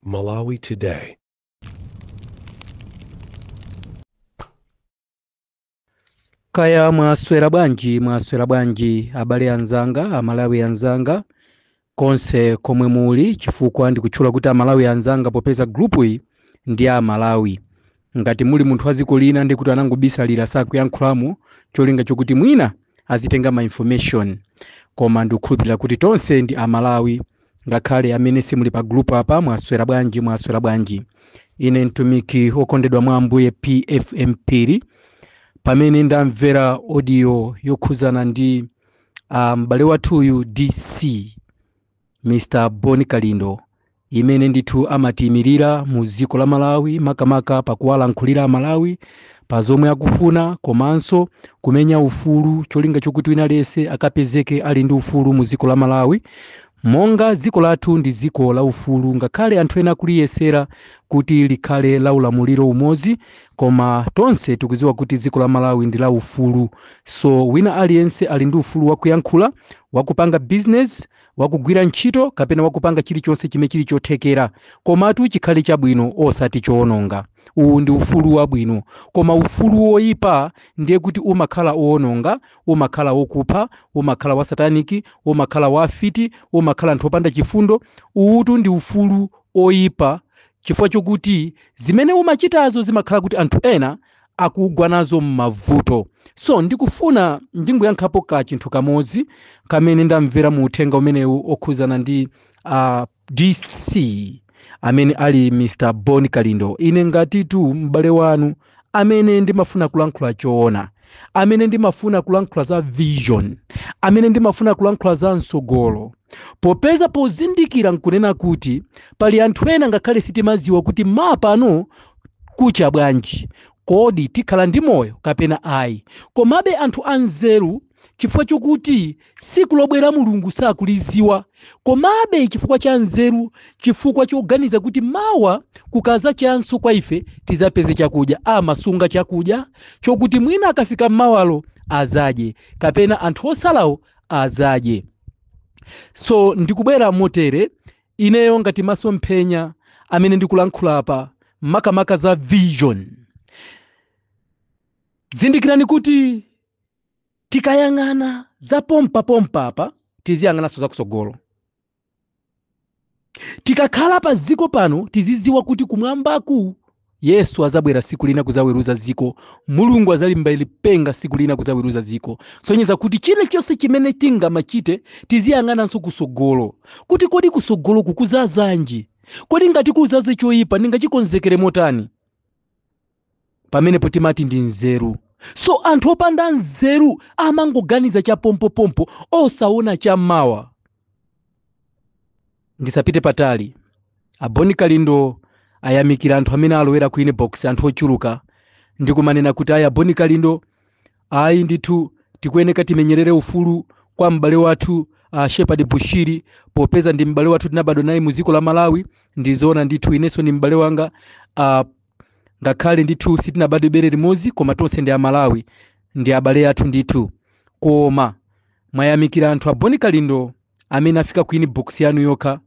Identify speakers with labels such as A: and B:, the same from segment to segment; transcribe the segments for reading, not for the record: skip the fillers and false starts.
A: Malawi Today.
B: Kaya mwaswera bwanji abale anzanga, amalawi anzanga, konse komwe muli chifukwa ndikutchula kuti amalawi anzanga popeza grupu iyi ndi amalawi. Ngati muli munthu waziko lina ndi kuti anangobisalira sakuyankhulamo cholinga chokuti mwina azitenga ma information, koma ndikukhulupirira kuti tonse ndi amalawi ngakhale amene simuli pa grupu apa. Mwaswera bwanji. Ine mtumiki okondedwa mwa Ambuye PFM Phiri, pamene ndamvera audio yokhuzana ndi m'bale wathuyu DC Mr. Boni Kalindo, imene ndithu amatiyimirira mu dziko la Malawi, makamaka pakuwalankhulira amalawi pa zomwe akufuna komanso kumenya ufulu, cholinga chokuti wina lese akapezeke ali ndi ufulu mu dziko la Malawi. Monga dziko lathu ndi dziko la ufulu, ngakhale anthu ena kuliyesera kuti likhale la ulamuliro umodzi, koma tonse tikudziwa kuti dziko la Malawi ndi la ufulu. So wina aliyense ali ndi ufulu wakuyankhula, wakupanga business, wakugwira ntchito kapena wakupanga chilichonse chimene chili chothekera, komatu chikhale chabwino osati choononga. Uwu ndi ufulu wabwino, koma ufulu woyipa ndiye kuti umakhala oononga, umakhala wokupha, umakhala wa sataniki, umakhala wa afiti, umakhala anthu opanda chifundo. Uwu ndi ufulu oyipa, chifukwa chokuti zimene umachitazo zimakhala kuti anthu ena akugwa nazo m'mavuto. So ndikufuna ndingoyankhapo ka chinthu kamodzi kamene ndamvera mu uthenga umenewu okhuzana ndi DC amene ali Mr. Boni Kalindo. Ine ngatitu m'bale wanu amene ndimafuna kulankhula choona, amene ndimafuna kulankhula za vision, amene ndimafuna kulankhula za msogolo, popeza pozindikira nkunena kuti pali anthu ena ngakhale sitimadziwa kuti mapano kucha bwanji, kodi tikhala ndi moyo kapena ayi. Komabe anthu anzeru, chifukwa chokuti siku lobwera Mulungu sakuliziwa, komabe chifukwa cha nzeru, chifukwa choganiza kuti mawa kukaza chanso kwa ife tizapeze chakudya, amasunga chakudya chokuti mwina akafika mawalo azaje kapena anthu osalawo azaje. So ndikubwera motere ineyo ngati masomphenya amene ndikulankhula apa makamaka za vision. Zindikirani kuti tikayang'ana za pompa apa tiziyang'ananso za kusogolo. Tikakhala pa ziko pano tiziziwa kuti kumwambaku Yesu azabwera siku lina kuzaweruza ziko, Mulungu azalimba lipenga siku lina kuzaweruza ziko. Sonyeza kuti chilichonse chimene tingamachite tiziyang'ananso kusogolo, kuti kodi kusogolo kukuzazanji, kodi ngati kuzaze choyipa ndingachikonzekere motani. Pamenepo timati ndi nzeru. So anthu opanda nzeru amangoganiza cha pompo osaona cha mawa. Ndisapite patali, Boni Kalindo ayamikira anthu amene alowera ku inbox, anthu ochuluka, ndikumanena kuti aya Boni Kalindo ayi ndithu tikuyeneka timenyerere ufulu kwa m'bale wathu Shepherd Bushiri, popeza ndi m'bale wathu tinabadwa naye mu dziko la Malawi. Ndizoona ndithu inenso ni m'bale wanga, ngakhale ndithu sitinabadwe bere limodzi, koma tonse ndi amalawi, ndi abale athu ndithu. Koma mwayamikira anthu a Boni Kalindo amene afika ku inbox yanu yokha,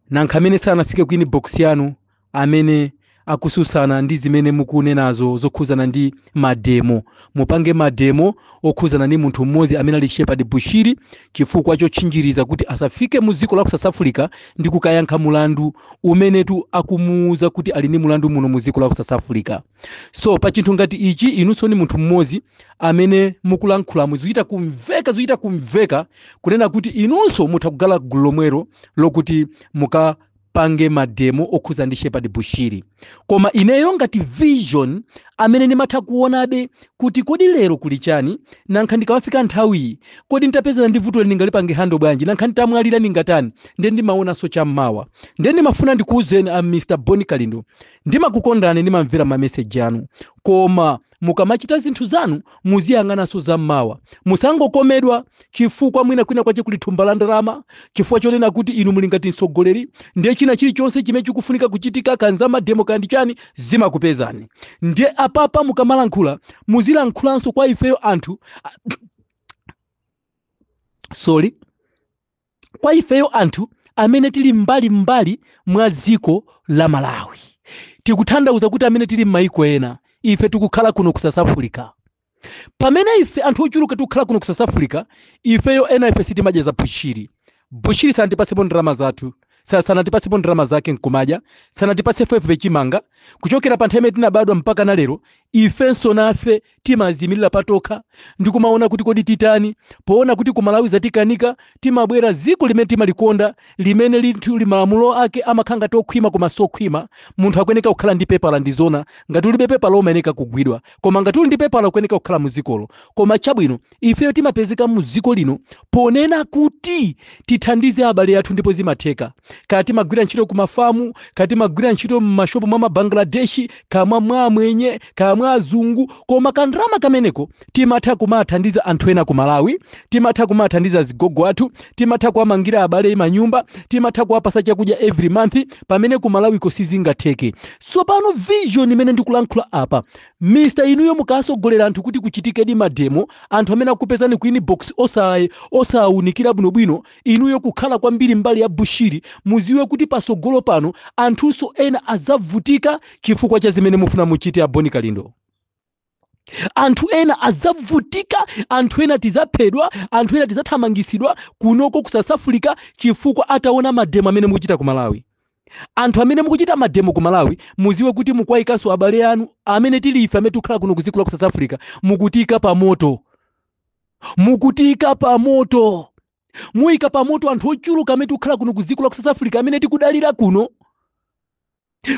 B: nankha amene sanafike ku inbox yanu amene akususana ndi zimene mukunenazo zokhuzana ndi mademo. Mupange mademo okhuzana ndi munthu mmodzi amene ali Shepherd Bushiri, chifukwa chotchinjiriza kuti asafike mu dziko la South Africa ndi kukayankha mulandu umenetu akumuuza kuti ali ndi mulandu muno mu dziko la South Africa. So pa chinthu ngati ichi inunso ni munthu mmodzi amene mukulankhula zochita kumveka kunena kuti inunso mutakugala gulu lomwero lokuti pange mademo okhuza ndi Shepherd Bushiri. Koma ineyo ngati vision amene ndimatha kuonabe kuti kodi lero kuli chani, nankha ndikawafika nthawi kodi nditapeza ndi vuto ndingalipange hando bwanji, nankha nditamwalira ningatani, ndiye ndimaonanso chammawa. Ndiye ndimafuna ndikuuzeni Mr. Boni Kalindo, ndimakukondani, ndimamvera ma message anu, koma mukamachita zinthu zanu muziyang'ananso za mmawa. Musangokomedwa chifukwa mwina kwina kwache kuli thumba la ndalama, chifukwa chonena kuti inu muli ngati mtsogoleri ndiye china chilichonse chimene chikufunika kuchitika kanza mademo kandi chani zimakupezani. Ndiye apapa mukamalankhula muzilankhulanso kwa ifeyo anthu kwa ifeyo anthu amene tili mbali mwa dziko la Malawi. Tikutanthauza kuti amene tili m'mayiko ena, ife tikukhala kuno ku South Africa. Pamene ife anthu ochuluka tikukhala kuno ku South Africa, ifeyo ena ife sitimadya za bushiri. Bushiri sanatipatsepo ndalama zathu, sanatipatsepo ndalama zake nkumadya, sanatipatsepo ife chimanga. Kuchokera pa nthawi imene tinabadwa mpaka na lero, ifenso nafe timazimirira patokha ndikumaona kuti kodi titani. Poona kuti ku Malawi zatikanika, timabwera dziko limene timalikonda, limene lili malamulo ake amakhanga tokhwima koma sokhwima. Munthu akuyeneka kukhala ndi pepala ndizona, ngati ulibe pepala umayeneka kugwidwa, koma ngati uli ndi pepala ukuyeneka kukhala mu dzikolo. Koma chabwino ifeyo timapezeka mu dziko lino ponena kuti tithandize abale athu ndipo zimatheka. Kati timagwira ntchito ku mafamu, kati timagwira ntchito mu mashopu mwa Bangladesh, kamwa mwa mwenye, kamwa azungu, koma kandrama kameneko timatha kumathandiza anthu ena ku Malawi, timatha kumathandiza zigogo athu, timatha kuwamangira abale manyumba, timatha kuwapasa chakudya every month, pamene ku Malawi ko sizingatheke. So pano vision imene ndikulankhula apa, Mr. inuyo mukasogolera anthu kuti kuchitikedi mademo, anthu amene akupezani ku inbox osawunikira bwinobwino, inuyo kukhala kwambiri mbali ya bushiri, muziwe kuti pasogolo pano anthuso ena azavutika chifukwa cha zimene mufuna muchite Boni Kalindo. Anthu ena azavutika, anthu ena tizaphedwa, anthu ena tizathamangisidwa kunoko ku South Africa chifukwa ataona mademo amene mukuchita ku Malawi. Anthu amene mukuchita mademo ku Malawi, muziwe kuti mukwayikanso abale anu amene tili ife amene tikhala kuno kuzikula ku South Africa, mukutika pa moto. Mukutika pa moto. Muyika pa moto anthu ochuluka amene tikhala kuno kuzikula ku South Africa amene tikudalira kuno.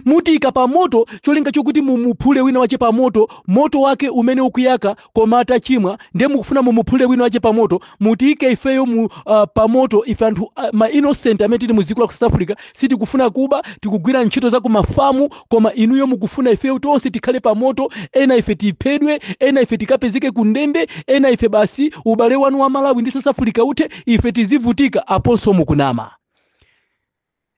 B: Mutika pa moto cholinga chokuti mumuphule wina wache pa moto, moto wake umene ukuyaka koma atachimwa, ndiye mukufuna mumuphule wina wache pa moto. Mutike ifeyo pa moto ife anthu ma innocent amene tili muzikula ku South Africa, sitikufuna kuba, tikugwira ntchito za ku mafamu, koma inuyo mukufuna ifeyo tonse tikhale pa moto, ena ife tiphedwe, ena ife tikapezeke ku ndende, ena ife basi ubale wanu wa Malawi ndi South Africa ute ife tizivutika aponso mukunama.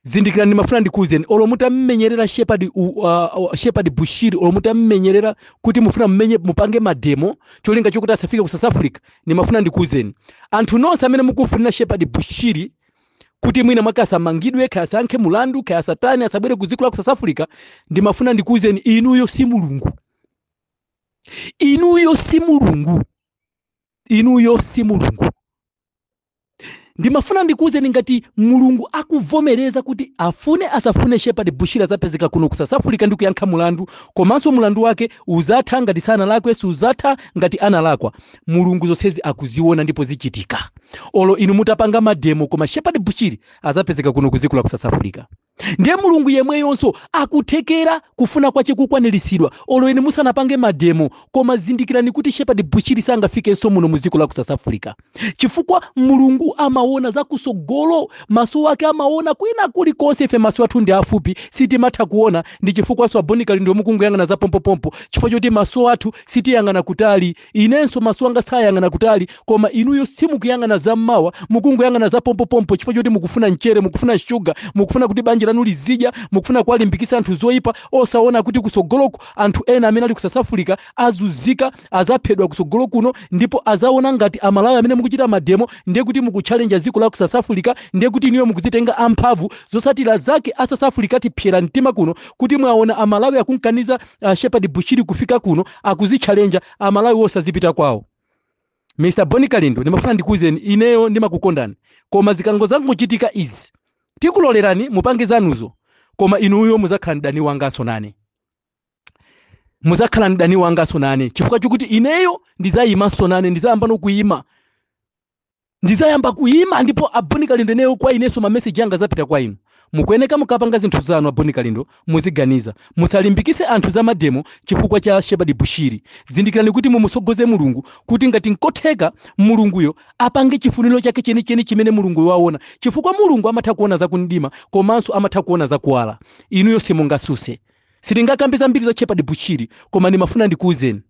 B: Zindikirani mafuna ndikuuzeni, olo mutammenyerera Shepherd Bushiri, olo mutammenyerera kuti mufuna mupange mademo cholinga chokuti asafike ku South Africa, ni mafuna ndikuuzeni. Anthu nonse amene mukufunira Shepherd Bushiri kuti mwina mwake asamangidwe, kaya asankhe mulandu, kaya satani asabwere kuzikula ku South Africa, ndi mafuna ndikuuzeni inuyo si mulungu. Inuyo si mulungu. Inuyo si mulungu. Ndimafuna ndikuuzeni ngati mulungu akuvomereza kuti afune asafune Shepherd Bushiri azapezeka kuno ku South Africa ndi kuyankha mulandu, komanso mulandu wake uzatha ngati sana lakwe, suzatha ngati ana lakwa. Mulungu zonsezi akuziona ndipo zichitika. Olo inu mutapanga mademo koma Shepherd Bushiri azapezeka kuno kuzikula ku South Africa. Ndiye mulungu yemweyonso akuthekera kufuna kwache kukwaniritsidwa. Olo inu musanapange mademo koma zindikirani kuti Shepherd Bushiri sangafikenso muno muzikula ku South Africa. Chifukwa mulungu amaona zakusogolo, maso wake amaona kwina kulikonse. Ife maso athu ndi afupi, sitimatha kuona, ndi chifukwa so Boni Kalindo mukunguyang'ana za pompopompo, chifukwa choti maso athu sitiyang'ana kutali. Inenso maso anga sayang'ana kutali, koma inuyo simukuyang'ana za mmawa, mukunguyang'ana za pompopompo chifukwa choti mukufuna mchere, mukufuna sugar, mukufuna kuti banja lanu lizidya, mukufuna kuwalimbikitsa anthu zoyipa, osaona kuti kusogoloko anthu ena amene ali ku South Africa azuzika, azaphedwa kusogolo kuno, ndipo azaona ngati amalawi amene mukuchita mademo ndiye kuti mukuchallenge dziko la ku South Africa, ndiye kuti niyo mukuzitenga amphamvu zosatira zake a South Africa tipyera mtima kuno kuti mwaona amalawi akunkaniza Shepherd Bushiri kufika kuno akuzichallenge amalawi osazipita kwawo. Mr. Boni Kalindo ndimafuna ndikuuzeni ineyo ndimakukondani, koma zikango zangu muchitika izi tikulolerani mupange zanuzo, koma inuyo muzakhala ndani wangaso nane. Muzakhala ndani wangaso nane chifukwa chokuti ineyo ndizayimanso nane, ndizayamba no kuyima, ndizayamba kuyima, ndipo Boni Kalindo neyo kwa ineso ma message yanga zapita kwa inu. Mukuyeneka mukapanga zinthu zanu Boni Kalindo muziganiza, musalimbikise anthu za mademo chifukwa cha Shepherd Bushiri. Zindikirani kuti mumusogoze mulungu kuti ngati nkotheka mulunguyo apange chifuniro chake chenicheni chimene mulungu waona, chifukwa mulungu amatha kuona za kundima komanso amatha kuona za kuwala. Inuyo simungasuse. Sitingakambiza mbiri za Shepherd Bushiri, koma ndimafuna ndikuuzeni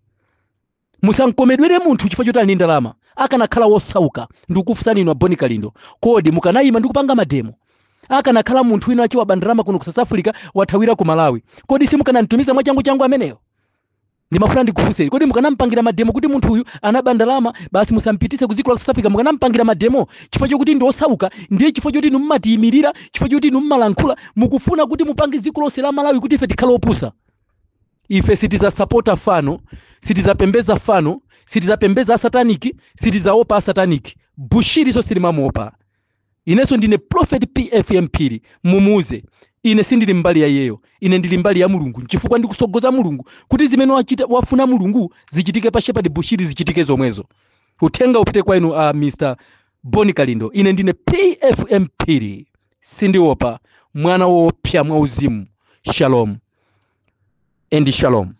B: musankomedwere munthu chifukwa choti ali ndalama, akanakhala wosauka. Ndikufunsani inu Boni Kalindo, kodi mukanayima ndikupanga mademo? Akanakhala munthu wina achiwa bandalama kuno ku South Africa wathawira ku Malawi, kodi simukananitumiza mwachangu ameneyo? Ndimafuna ndikufunse kodi mukanampangira mademo kuti munthu uyu anaba ndalama basi musampitise ku dziko la South Africa, mukanampangira mademo chifukwa chokuti ndi osauka, ndiye chifukwa choti inu mmatiyimirira, chifukwa choti inu mmalankhula mukufuna kuti mupange dziko lonse la Malawi kuti ife tikhale opusa. Ife sitizasapota fano, sitizapembeza fano, sitizapembeza sataniki, sitizaopa sataniki. Bushiri so silimamuopa. Ineso ndine Prophet PFM Phiri, mumuze. Ine sindili mbali ya yeyo, ine ndili mbali ya Mulungu, chifukwa ndikusogoza Mulungu kuti zimene wafuna Mulungu zichitike pa Shepherd Bushiri zichitike zomwezo. Uthenga upite kwa inu Mr. Boni Kalindo. Ine ndine PFM Phiri, sindiopa, mwana wopya mwauzimu. Shalom and shalom.